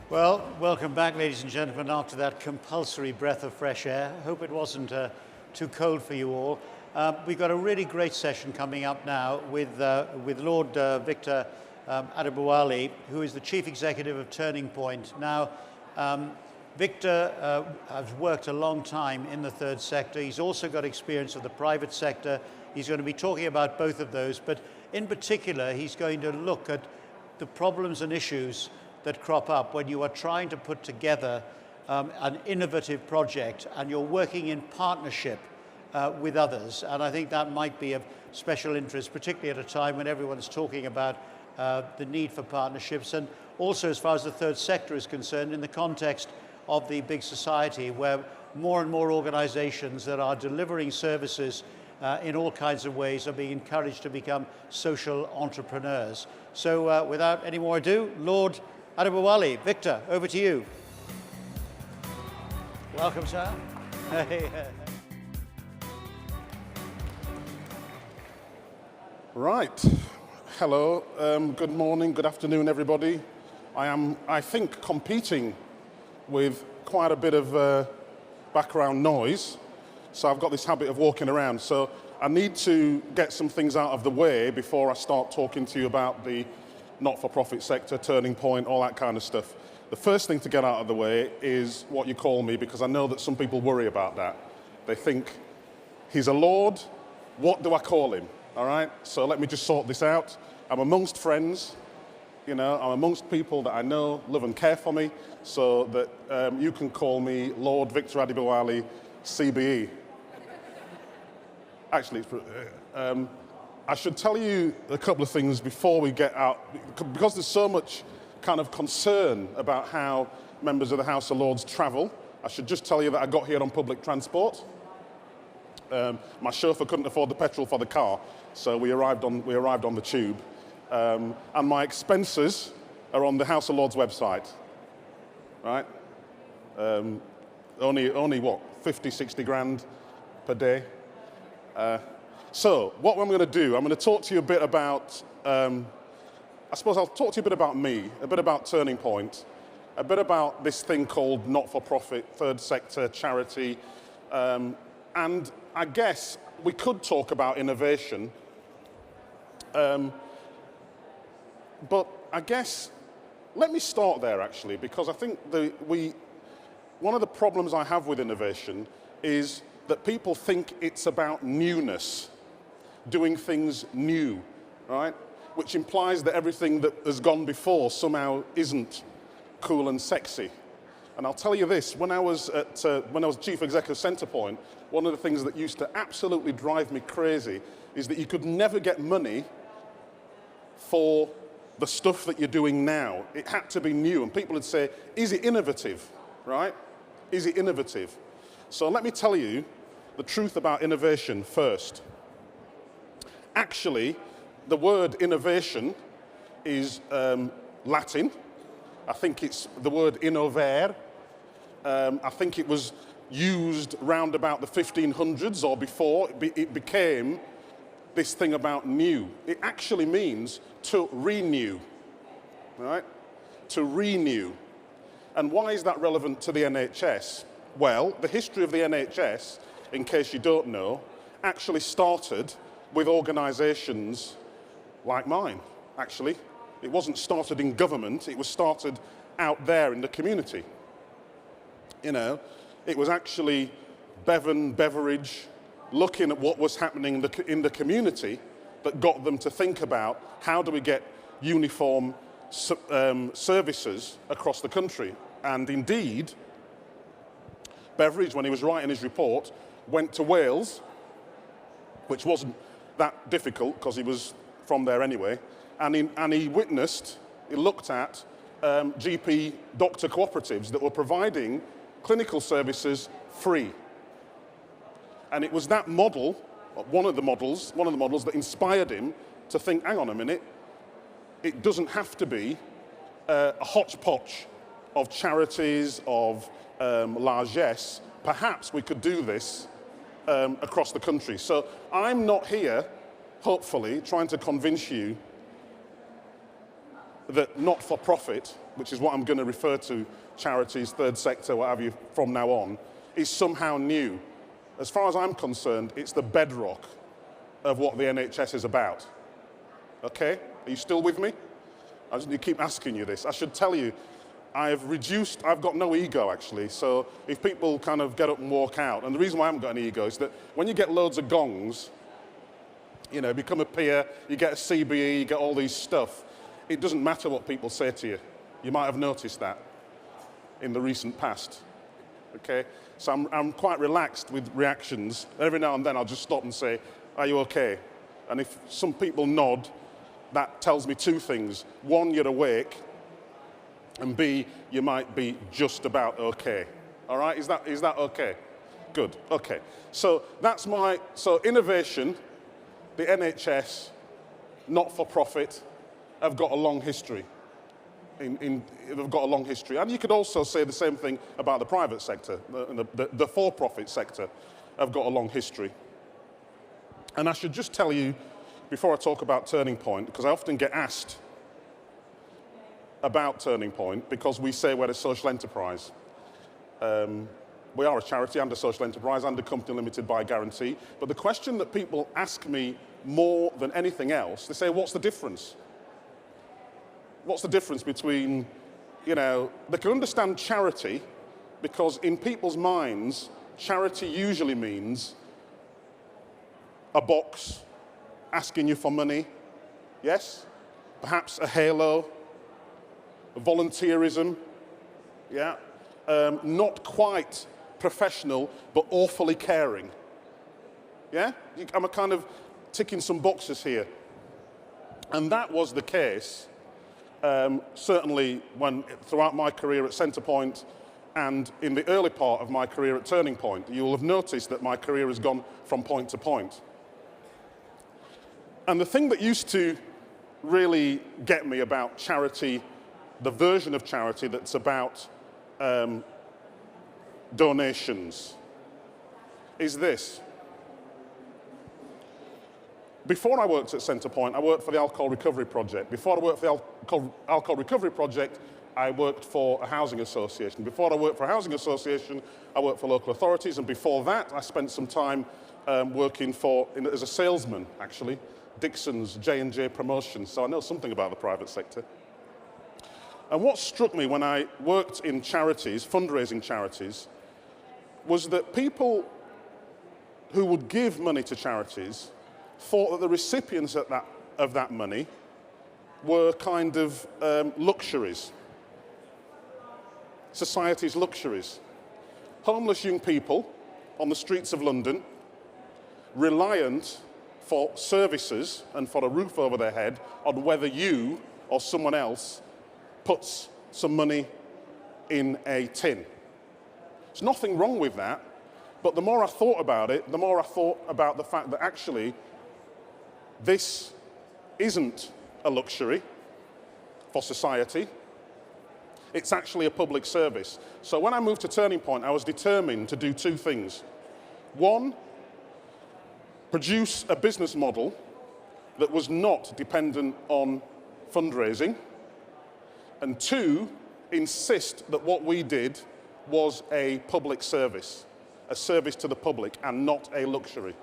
Well, welcome back, ladies and gentlemen, after that compulsory breath of fresh air. Hope it wasn't too cold for you all. We've got a really great session coming up now with Lord Victor Adebowale, who is the Chief Executive of Turning Point. Now, Victor has worked a long time in the third sector. He's also got experience of the private sector. He's going to be talking about both of those, but in particular, he's going to look at the problems and issues that crop up when you are trying to put together an innovative project and you're working in partnership with others. And I think that might be of special interest, particularly at a time when everyone's talking about the need for partnerships, and also as far as the third sector is concerned in the context of the big society, where more and more organizations that are delivering services in all kinds of ways are being encouraged to become social entrepreneurs. So without any more ado, Lord Adebowale, Victor, over to you. Welcome, sir. Right. Hello. Good morning, good afternoon, everybody. I am, I think, competing with quite a bit of background noise. So I've got this habit of walking around. So I need to get some things out of the way before I start talking to you about the not-for-profit sector, Turning Point, all that kind of stuff. The first thing to get out of the way is what you call me, because I know that some people worry about that. They think, he's a lord, what do I call him? All right, so let me just sort this out. I'm amongst friends, you know, I'm amongst people that I know, love and care for me, so that you can call me Lord Victor Adebowale, CBE. Actually, I should tell you a couple of things before we get out, because there's so much kind of concern about how members of the House of Lords travel. I should just tell you that I got here on public transport. My chauffeur couldn't afford the petrol for the car, so we arrived on the tube. And my expenses are on the House of Lords website, right? Only what, 50, 60 grand per day? So what I'm going to do, I'm going to talk to you a bit about, I suppose I'll talk to you a bit about me, a bit about Turning Point, a bit about this thing called not-for-profit, third sector, charity, and I guess we could talk about innovation, but I guess, let me start there actually, because I think one of the problems I have with innovation is that people think it's about newness, doing things new, right? Which implies that everything that has gone before somehow isn't cool and sexy. And I'll tell you this, when I was Chief Executive Centrepoint, one of the things that used to absolutely drive me crazy is that you could never get money for the stuff that you're doing now. It had to be new, and people would say, is it innovative, right? Is it innovative? So let me tell you the truth about innovation first. Actually, the word innovation is Latin. I think it's the word innovare. I think it was used round about the 1500s or before. It became this thing about new. It actually means to renew, right? To renew. And why is that relevant to the NHS? Well, the history of the NHS, in case you don't know, actually started with organisations like mine, actually. It wasn't started in government, it was started out there in the community. You know, it was actually Bevan, Beveridge, looking at what was happening in the community that got them to think about how do we get uniform services across the country. And indeed, Beveridge, when he was writing his report, went to Wales, which wasn't that difficult because he was from there anyway, and he looked at GP doctor cooperatives that were providing clinical services free. And it was that model, one of the models that inspired him to think, hang on a minute, it doesn't have to be a hodgepodge of charities, of largesse. Perhaps we could do this across the country. So I'm not here, hopefully, trying to convince you that not-for-profit which is what I'm going to refer to charities, third sector, what have you, from now on, is somehow new. As far as I'm concerned, it's the bedrock of what the NHS is about. Okay? Are you still with me? You keep asking you this. I should tell you, I've got no ego actually, so if people kind of get up and walk out, and the reason why I haven't got any ego is that when you get loads of gongs, you know, become a peer, you get a CBE, you get all these stuff, it doesn't matter what people say to you. You might have noticed that in the recent past, okay? So I'm quite relaxed with reactions. Every now and then I'll just stop and say, are you okay? And if some people nod, that tells me two things. One, you're awake, and B, you might be just about okay. All right, is that okay? Good, okay. So that's so innovation, the NHS, not-for-profit, have got a long history. They've got a long history. And you could also say the same thing about the private sector. The for-profit sector have got a long history. And I should just tell you, before I talk about Turning Point, because I often get asked about Turning Point, because we say we're a social enterprise. We are a charity and a social enterprise and a company limited by guarantee. But the question that people ask me more than anything else, they say, what's the difference? What's the difference between, you know, they can understand charity because in people's minds, charity usually means a box asking you for money, yes? Perhaps a halo, volunteerism, yeah? Not quite professional, but awfully caring, yeah? I'm a kind of ticking some boxes here. And that was the case, certainly throughout my career at Centrepoint and in the early part of my career at Turning Point. You'll have noticed that my career has gone from point to point. And the thing that used to really get me about charity, the version of charity that's about donations, is this. Before I worked at Centrepoint, I worked for the Alcohol Recovery Project. Before I worked for the Alcohol Recovery Project, I worked for a housing association. Before I worked for a housing association, I worked for local authorities. And before that, I spent some time working as a salesman, actually, Dixon's J&J Promotions. So I know something about the private sector. And what struck me when I worked in charities, fundraising charities, was that people who would give money to charities thought that the recipients of that money were kind of luxuries, society's luxuries. Homeless young people on the streets of London, reliant for services and for a roof over their head on whether you or someone else puts some money in a tin. There's nothing wrong with that, but the more I thought about it, the more I thought about the fact that actually this isn't a luxury for society. It's actually a public service. So when I moved to Turning Point, I was determined to do two things. One, produce a business model that was not dependent on fundraising. And two, insist that what we did was a public service, a service to the public and not a luxury.